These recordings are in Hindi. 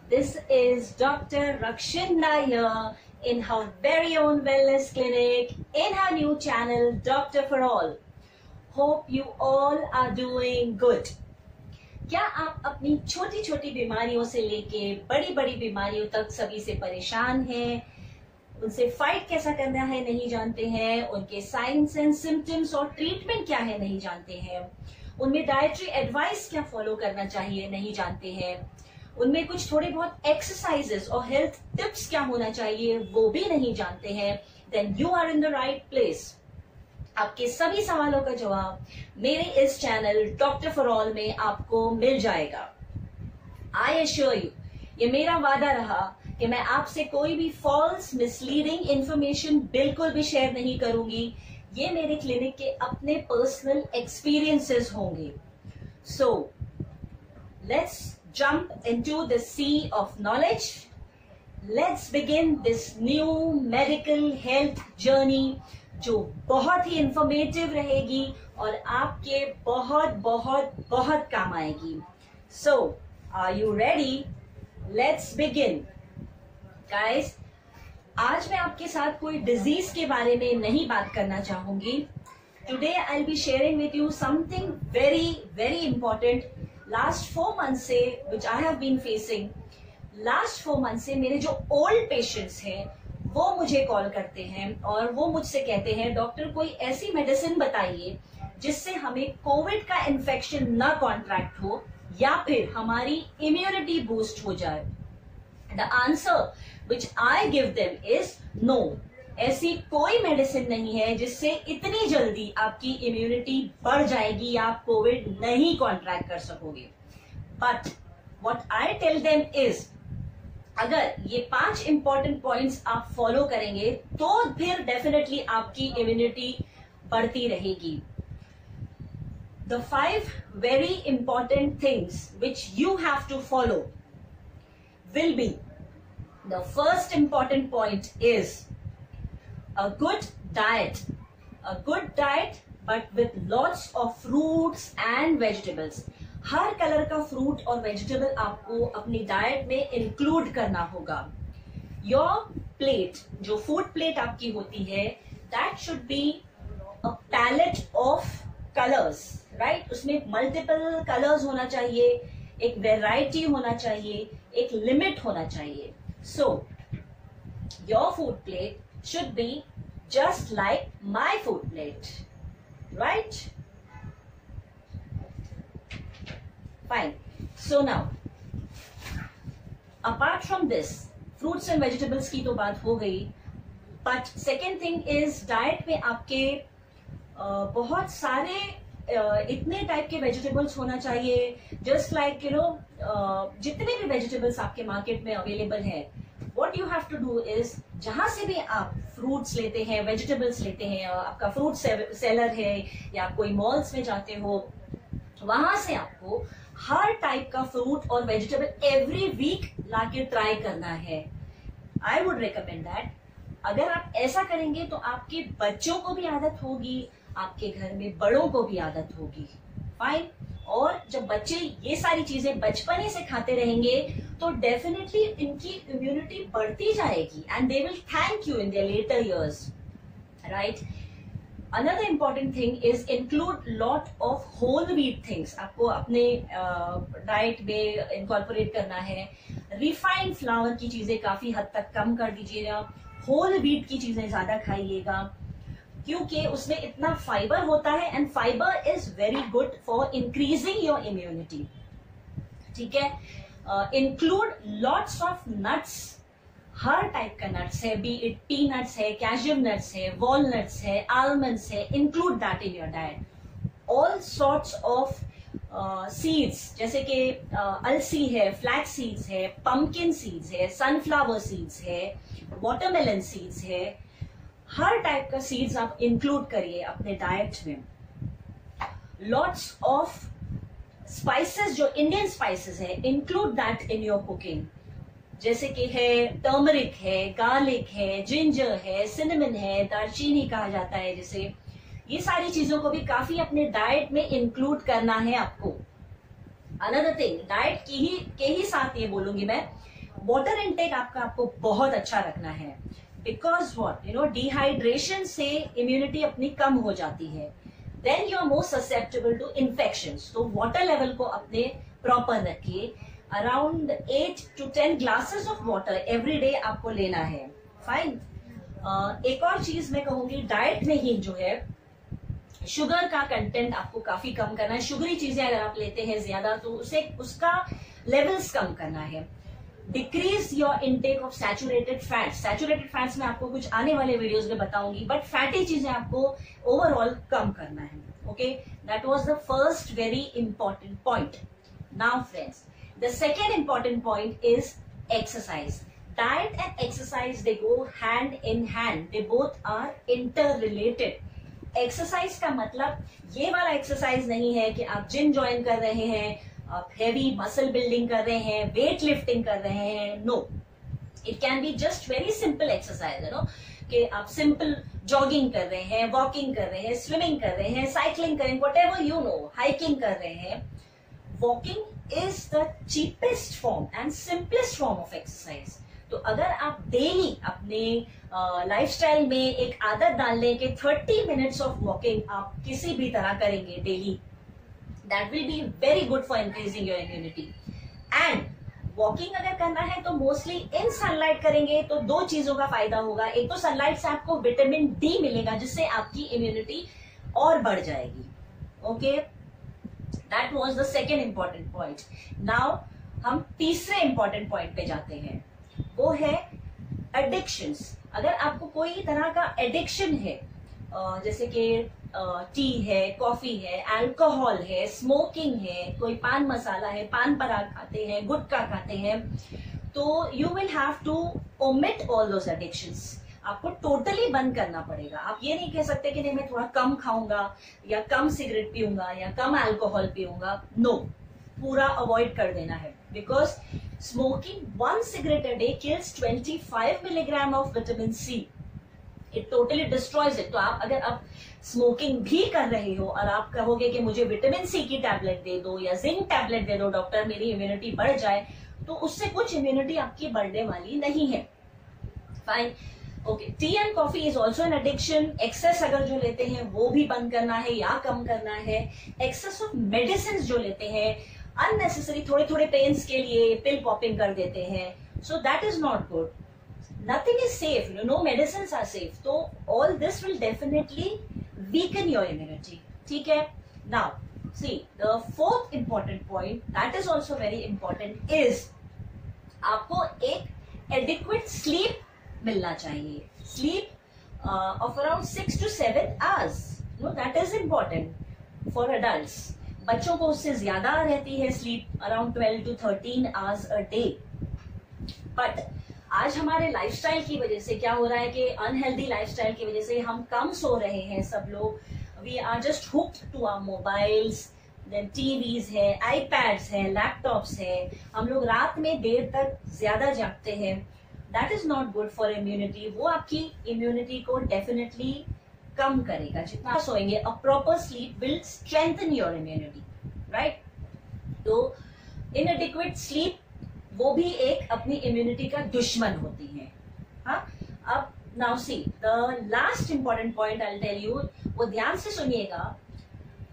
This is Dr. Rakshinda here in her very own wellness clinic in her new channel Doctor for All. Hope you all are doing good. क्या आप अपनी छोटी छोटी बीमारियों से लेके बड़ी बड़ी बीमारियों तक सभी से परेशान हैं? उनसे फाइट कैसा करना है नहीं जानते हैं, उनके साइंस एंड सिम्टम्स और ट्रीटमेंट क्या है नहीं जानते हैं, उनमें डाइटरी एडवाइस क्या फॉलो करना चाहिए नहीं जानते हैं, उनमें कुछ थोड़े बहुत एक्सरसाइजेस और हेल्थ टिप्स क्या होना चाहिए वो भी नहीं जानते हैं, then you are in the right place. आपके सभी सवालों का जवाब मेरे इस चैनल डॉक्टर फॉर ऑल में आपको मिल जाएगा. आई एश्योर यू, ये मेरा वादा रहा कि मैं आपसे कोई भी फॉल्स मिसलीडिंग इंफॉर्मेशन बिल्कुल भी शेयर नहीं करूंगी. ये मेरे क्लिनिक के अपने पर्सनल एक्सपीरियंसेस होंगे. So let's jump into the sea of knowledge. Let's begin this new medical health journey जो बहुत ही इंफॉर्मेटिव रहेगी और आपके बहुत बहुत बहुत काम आएगी. So are you ready? Let's begin. Guys, आज मैं आपके साथ कोई डिजीज के बारे में नहीं बात करना चाहूंगी. Today I will be sharing with you something very very important. Last 4 month से which I have been facing, last 4 month से मेरे जो ओल्ड पेशेंट्स हैं वो मुझे कॉल करते हैं और वो मुझसे कहते हैं डॉक्टर कोई ऐसी मेडिसिन बताइए जिससे हमें कोविड का इन्फेक्शन ना कॉन्ट्रैक्ट हो या फिर हमारी इम्यूनिटी बूस्ट हो जाए. The answer which I give them is no. ऐसी कोई मेडिसिन नहीं है जिससे इतनी जल्दी आपकी इम्यूनिटी बढ़ जाएगी या आप कोविड नहीं कॉन्ट्रैक्ट कर सकोगे. But what I tell them is, अगर ये 5 इंपॉर्टेंट पॉइंट्स आप फॉलो करेंगे तो फिर डेफिनेटली आपकी इम्यूनिटी बढ़ती रहेगी. The 5 very important things which you have to follow will be, the first important point is a good diet. A good diet but with lots of fruits and vegetables. हर कलर का फ्रूट और वेजिटेबल आपको अपनी डाइट में इंक्लूड करना होगा. योर प्लेट, जो फूड प्लेट आपकी होती है, that should be a palette of colours, right. उसमें मल्टीपल कलर्स होना चाहिए, एक वेराइटी होना चाहिए, एक लिमिट होना चाहिए. So your food plate should be just like my food plate, right. Fine. So now, apart from this, fruits and vegetables की तो बात हो गई. But second thing is diet में आपके बहुत सारे इतने टाइप के वेजिटेबल्स होना चाहिए. जस्ट लाइक यू नो, जितने भी वेजिटेबल्स आपके मार्केट में अवेलेबल है, what you have to do is, जहां से भी आप फ्रूट्स लेते हैं, वेजिटेबल्स लेते हैं, आपका फ्रूट सेलर है या आप कोई मॉल्स में जाते हो, वहां से आपको हर टाइप का फ्रूट और वेजिटेबल एवरी वीक लाके ट्राई करना है. I would recommend that. अगर आप ऐसा करेंगे तो आपके बच्चों को भी आदत होगी, आपके घर में बड़ों को भी आदत होगी. फाइन. और जब बच्चे ये सारी चीजें बचपने से खाते रहेंगे तो डेफिनेटली इनकी इम्यूनिटी बढ़ती जाएगी and they will thank you in their later years, right. Another important thing is include lot of whole wheat things. आपको अपने डाइट में इनकॉर्पोरेट करना है. रिफाइंड फ्लावर की चीजें काफी हद तक कम कर दीजिएगा. होल व्हीट की चीजें ज्यादा खाइएगा क्योंकि उसमें इतना फाइबर होता है and fibre is very good for increasing your immunity. ठीक है. Include lots of nuts. हर टाइप का नट्स है, बी इट पीनट्स है, कैश्यू नट्स है, वॉलनट्स है, आलमंड्स है, include that in your diet. All sorts of seeds, जैसे कि अलसी है, फ्लैक्स सीड्स है, पंपकिन सीड्स है, सनफ्लावर सीड्स है, वाटरमेलन सीड्स है. हर टाइप का सीड्स आप इंक्लूड करिए अपने डाइट में. लॉट्स ऑफ स्पाइसेस, जो इंडियन स्पाइसेस है, include that in your cooking. जैसे कि है टर्मरिक है, गार्लिक है, जिंजर है, सिनेमन है, दालचीनी कहा जाता है जिसे. ये सारी चीजों को भी काफी अपने डाइट में इंक्लूड करना है आपको. अनदर थिंग, डाइट के ही साथ ये बोलूंगी मैं वाटर इनटेक आपको बहुत अच्छा रखना है, बिकॉज वॉट डिहाइड्रेशन से इम्यूनिटी अपनी कम हो जाती है, then you are more susceptible to infections. तो वाटर लेवल को अपने प्रॉपर रखिए, around 8 to 10 glasses of water every day आपको लेना है। फाइन। एक और चीज मैं कहूंगी, डाइट में ही जो है शुगर का कंटेंट आपको काफी कम करना है। शुगरी चीजें अगर आप लेते हैं ज्यादा तो उसे उसका लेवल्स कम करना है। Decrease your intake of saturated fats. Saturated fats में आपको कुछ आने वाले वीडियोस में बताऊंगी, बट फैटी चीजें आपको ओवरऑल कम करना है। Okay, that was the first very important point. Now friends, the second important point is exercise. Diet and exercise, they go hand in hand. They both are interrelated. Exercise का मतलब ये वाला एक्सरसाइज नहीं है कि आप जिम ज्वाइन कर रहे हैं, आप हेवी मसल बिल्डिंग कर रहे हैं, वेट लिफ्टिंग कर रहे हैं। No, it can be just very simple exercise, कि आप सिंपल जॉगिंग कर रहे हैं, वॉकिंग कर रहे हैं, स्विमिंग कर रहे हैं, साइकिलिंग कर रहे हैं, व्हाटएवर हाइकिंग कर रहे हैं। Walking is the cheapest form and simplest form of exercise. तो अगर आप डेली अपने लाइफस्टाइल में एक आदत डाल लें कि 30 मिनट्स ऑफ वॉकिंग आप किसी भी तरह करेंगे daily, that will be very good for increasing your immunity. And walking अगर करना है तो मोस्टली इन सनलाइट करेंगे तो दो चीजों का फायदा होगा। एक तो सनलाइट से आपको विटामिन डी मिलेगा जिससे आपकी इम्यूनिटी और बढ़ जाएगी। Okay, that was the second important point. Now हम तीसरे इंपॉर्टेंट पॉइंट पे जाते हैं, वो है एडिक्शंस। अगर आपको कोई तरह का एडिक्शन है, जैसे कि टी है, कॉफी है, अल्कोहल है, स्मोकिंग है, कोई पान मसाला है, पान पराग खाते हैं, गुटखा खाते हैं, तो you will have to omit all those addictions. आपको टोटली बंद करना पड़ेगा। आप ये नहीं कह सकते कि नहीं मैं थोड़ा कम खाऊंगा या कम सिगरेट पीऊंगा या कम अल्कोहल पीऊंगा। नो, पूरा अवॉइड कर देना है, because smoking 1 cigarette a day kills 25 milligram of vitamin C. It totally destroys it. तो आप अगर आप स्मोकिंग भी कर रहे हो और आप कहोगे कि मुझे विटामिन सी की टैबलेट दे दो या जिंक टैबलेट दे दो डॉक्टर, मेरी इम्यूनिटी बढ़ जाए, तो उससे कुछ इम्यूनिटी आपकी बढ़ने वाली नहीं है। Fine. Okay, tea and coffee is also an addiction. Excess अगर जो लेते हैं वो भी बंद करना है या कम करना है। एक्सेस ऑफ मेडिसिन जो लेते हैं, अननेसेसरी थोड़े थोड़े पेन्स के लिए पिल पॉपिंग कर देते हैं, so that is not good. Nothing is safe, no medicine are safe. तो all this will definitely weaken your immunity. ठीक है। Now see the fourth important point, that is also very important, is आपको एक एडिक्वेट स्लीप मिलना चाहिए। Sleep of around 6 to 7 hours, that is important for adults. बच्चों को उससे ज्यादा रहती है sleep, around 12 to 13 hours a day। But आज हमारे लाइफस्टाइल की वजह से क्या हो रहा है कि अनहेल्दी लाइफस्टाइल की वजह से हम कम सो रहे हैं सब लोग। We are just hooked to our mobiles, then TVs है, आईपैड्स है, लैपटॉप्स है। हम लोग रात में देर तक ज्यादा जागते हैं। That is not good for immunity. वो आपकी इम्यूनिटी को डेफिनेटली कम करेगा। जितना सोएंगे, a proper sleep will strengthen your immunity, right. तो इनएडिक्वेट स्लीप वो भी एक अपनी इम्यूनिटी का दुश्मन होती है। हाँ, अब now see the last important point I will tell you, वो ध्यान से सुनिएगा।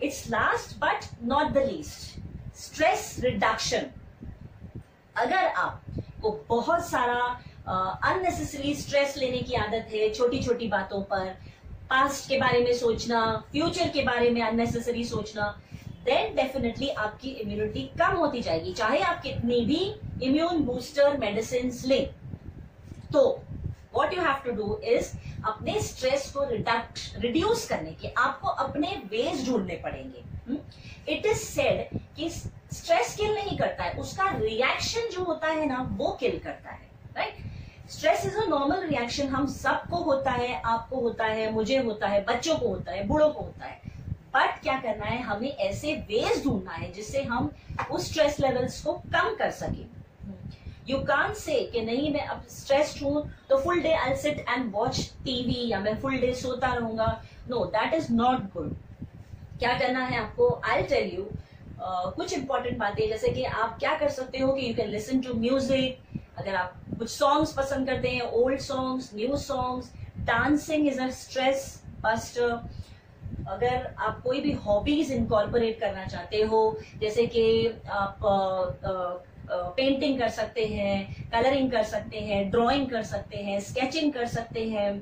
It's last but not the least, stress reduction. अगर आपको बहुत सारा अननेसेसरी स्ट्रेस लेने की आदत है, छोटी छोटी बातों पर, पास्ट के बारे में सोचना, फ्यूचर के बारे में अननेसेसरी सोचना, देन डेफिनेटली आपकी इम्यूनिटी कम होती जाएगी, चाहे आप कितनी भी इम्यून बूस्टर मेडिसिन लें। तो what you have to do is अपने स्ट्रेस को रिड्यूस करने के आपको अपने वेज ढूंढने पड़ेंगे। इट इज सेड कि स्ट्रेस किल नहीं करता है, उसका रिएक्शन जो होता है ना वो किल करता है, right. Stress is a normal reaction, हम सबको होता है, आपको होता है, मुझे होता है, बच्चों को होता है, बूढ़ों को होता है। बट क्या करना है, हमें ऐसे वेज ढूंढना है जिससे हम उस स्ट्रेस लेवल्स को कम कर सकें। यू कांट से कि नहीं मैं अब स्ट्रेस्ड हूं तो full day I sit and watch TV या मैं फुल डे सोता रहूंगा। No, that is not good. क्या करना है आपको, आई टेल यू कुछ इंपॉर्टेंट बातें, जैसे कि आप क्या कर सकते हो कि you can listen to music, अगर आप कुछ सॉन्ग्स पसंद करते हैं, old songs, new songs, dancing is a stress buster. अगर आप कोई भी हॉबीज इनकॉर्पोरेट करना चाहते हो, जैसे कि आप पेंटिंग कर सकते हैं, कलरिंग कर सकते हैं, ड्राइंग कर सकते हैं, स्केचिंग कर सकते हैं,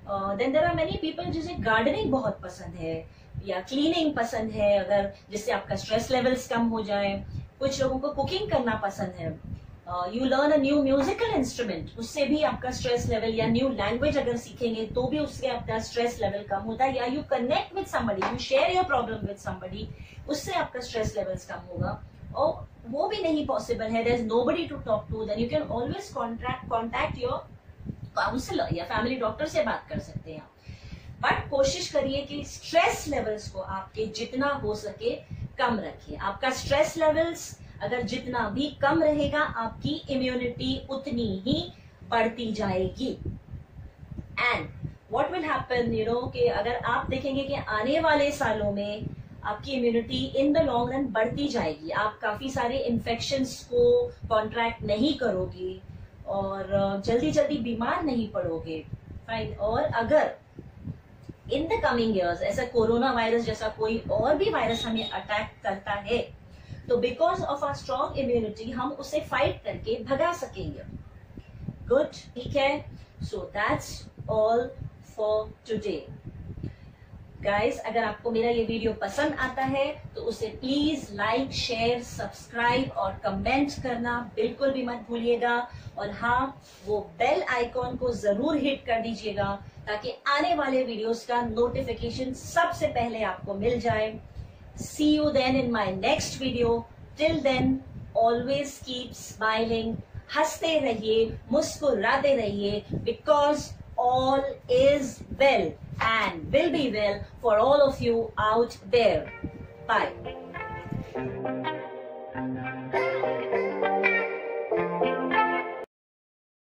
then there are many people जिसे गार्डनिंग बहुत पसंद है या क्लीनिंग पसंद है, अगर जिससे आपका स्ट्रेस लेवल्स कम हो जाए। कुछ लोगों को कुकिंग करना पसंद है, you learn a new musical instrument, उससे भी आपका स्ट्रेस लेवल, या न्यू लैंग्वेज अगर सीखेंगे तो भी उससे आपका स्ट्रेस लेवल कम होता है, या you connect with somebody, you share your problem with somebody, उससे आपका स्ट्रेस लेवल्स कम होगा। और वो भी नहीं पॉसिबल है, there is nobody to talk to, then you can always contact your counsellor या फैमिली डॉक्टर से बात कर सकते हैं। बट कोशिश करिए कि स्ट्रेस लेवल्स को आपके जितना हो सके कम रखिए। आपका स्ट्रेस लेवल्स अगर जितना भी कम रहेगा, आपकी इम्यूनिटी उतनी ही बढ़ती जाएगी। And what will happen, you know, कि अगर आप देखेंगे कि आने वाले सालों में आपकी immunity in the long run बढ़ती जाएगी, आप काफी सारे इन्फेक्शंस को कॉन्ट्रैक्ट नहीं करोगे और जल्दी जल्दी बीमार नहीं पड़ोगे। फाइन। और अगर इन द कमिंग ईयर्स ऐसा कोरोना वायरस जैसा कोई और भी वायरस हमें अटैक करता है, तो because of our strong immunity हम उसे फाइट करके भगा सकेंगे। गुड, ठीक है। So that's all for today guys. अगर आपको मेरा ये वीडियो पसंद आता है तो उसे प्लीज लाइक, शेयर, सब्सक्राइब और कमेंट करना बिल्कुल भी मत भूलिएगा। और हाँ, वो बेल आइकॉन को जरूर हिट कर दीजिएगा ताकि आने वाले वीडियोस का नोटिफिकेशन सबसे पहले आपको मिल जाए। See you then in my next video. Till then, always keep smiling. हंसते रहिए, मुस्कुराते रहिए, because all is well and will be well for all of you out there. Bye.